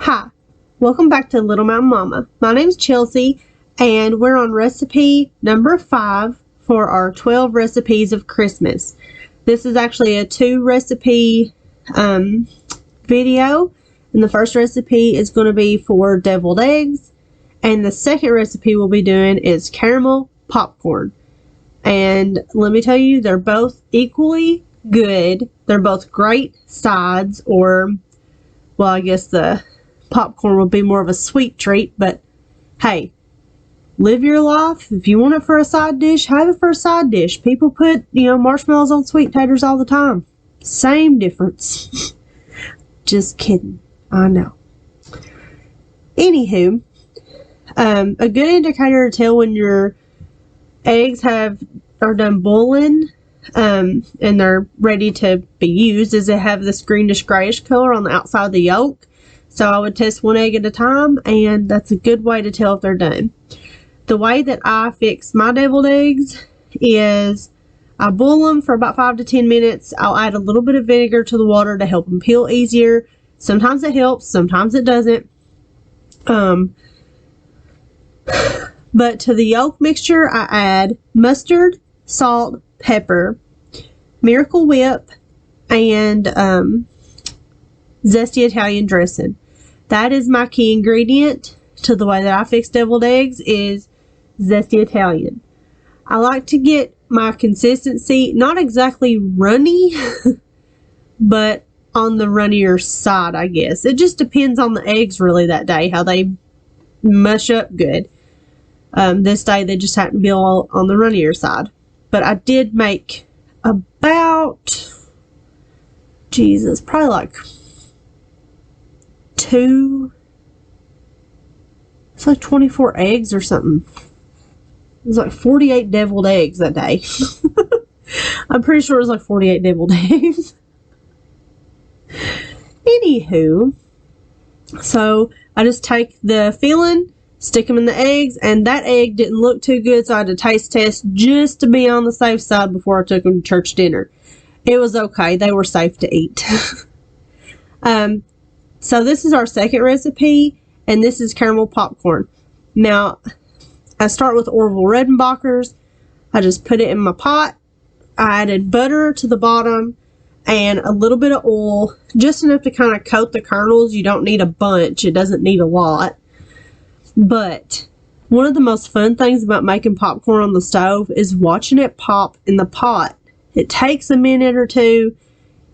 Hi, welcome back to Little Mountain Mama. My name's Chelsea, and we're on recipe number 5 for our 12 recipes of Christmas. This is actually a 2-recipe video, and the first recipe is going to be for deviled eggs, and the second recipe we'll be doing is caramel popcorn. And let me tell you, they're both equally good. They're both great sides, or, well, I guess the popcorn would be more of a sweet treat, but hey, live your life. If you want it for a side dish, have it for a side dish. People put, marshmallows on sweet taters all the time. Same difference. Just kidding. I know. Anywho, a good indicator to tell when your eggs are done boiling and they're ready to be used is they have this greenish grayish color on the outside of the yolk. So I would test one egg at a time, and that's a good way to tell if they're done. The way that I fix my deviled eggs is I boil them for about 5 to 10 minutes. I'll add a little bit of vinegar to the water to help them peel easier. Sometimes it helps, sometimes it doesn't. But to the yolk mixture, I add mustard, salt, pepper, Miracle Whip, and zesty Italian dressing. That is my key ingredient to the way that I fix deviled eggs is zesty Italian. I like to get my consistency not exactly runny, but on the runnier side, I guess. It just depends on the eggs really that day, how they mush up good. This day they just happen to be all on the runnier side. But I did make about, probably like it's like 24 eggs or something. It was like 48 deviled eggs that day. I'm pretty sure it was like 48 deviled eggs. Anywho, so I just take the filling, stick them in the eggs, and that egg didn't look too good, so I had to taste test just to be on the safe side before I took them to church dinner. It was okay. They were safe to eat. So this is our second recipe, and this is caramel popcorn. Now, I start with Orville Redenbacher's. I just put it in my pot. I added butter to the bottom and a little bit of oil, just enough to kind of coat the kernels. You don't need a bunch. It doesn't need a lot. But one of the most fun things about making popcorn on the stove is watching it pop in the pot. It takes a minute or two.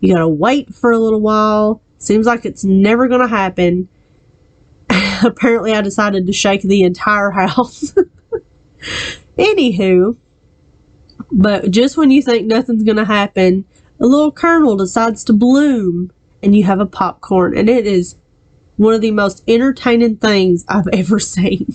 You gotta wait for a little while. Seems like it's never gonna happen. Apparently I decided to shake the entire house. Anywho, but just when you think nothing's gonna happen, a little kernel decides to bloom and you have a popcorn, and it is one of the most entertaining things I've ever seen.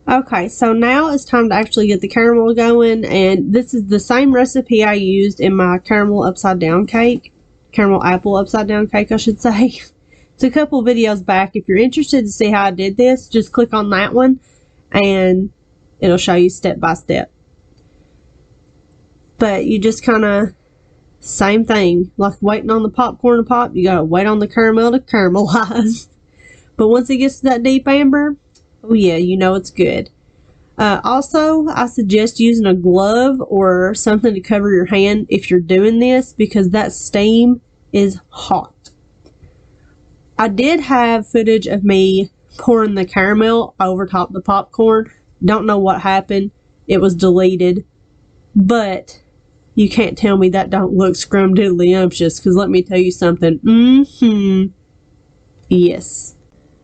Okay, so now it's time to actually get the caramel going, and this is the same recipe I used in my caramel upside down cake. Caramel apple upside down cake, I should say. It's a couple videos back. If you're interested to see how I did this, just click on that one and it'll show you step by step. But you just kind of Same thing, like waiting on the popcorn to pop, you gotta wait on the caramel to caramelize. But once it gets to that deep amber, oh yeah, you know it's good. Also, I suggest using a glove or something to cover your hand if you're doing this, because that steam is hot. I did have footage of me pouring the caramel over top the popcorn. Don't know what happened. It was deleted. But you can't tell me that don't look scrumdiddlyumptious, because let me tell you something. Yes.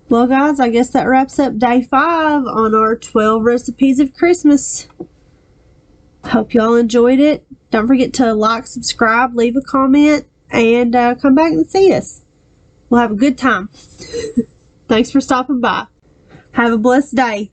Well, guys, I guess that wraps up day 5 on our 12 recipes of Christmas. Hope y'all enjoyed it. Don't forget to like, subscribe, leave a comment, and come back and see us. We'll have a good time. Thanks for stopping by. Have a blessed day.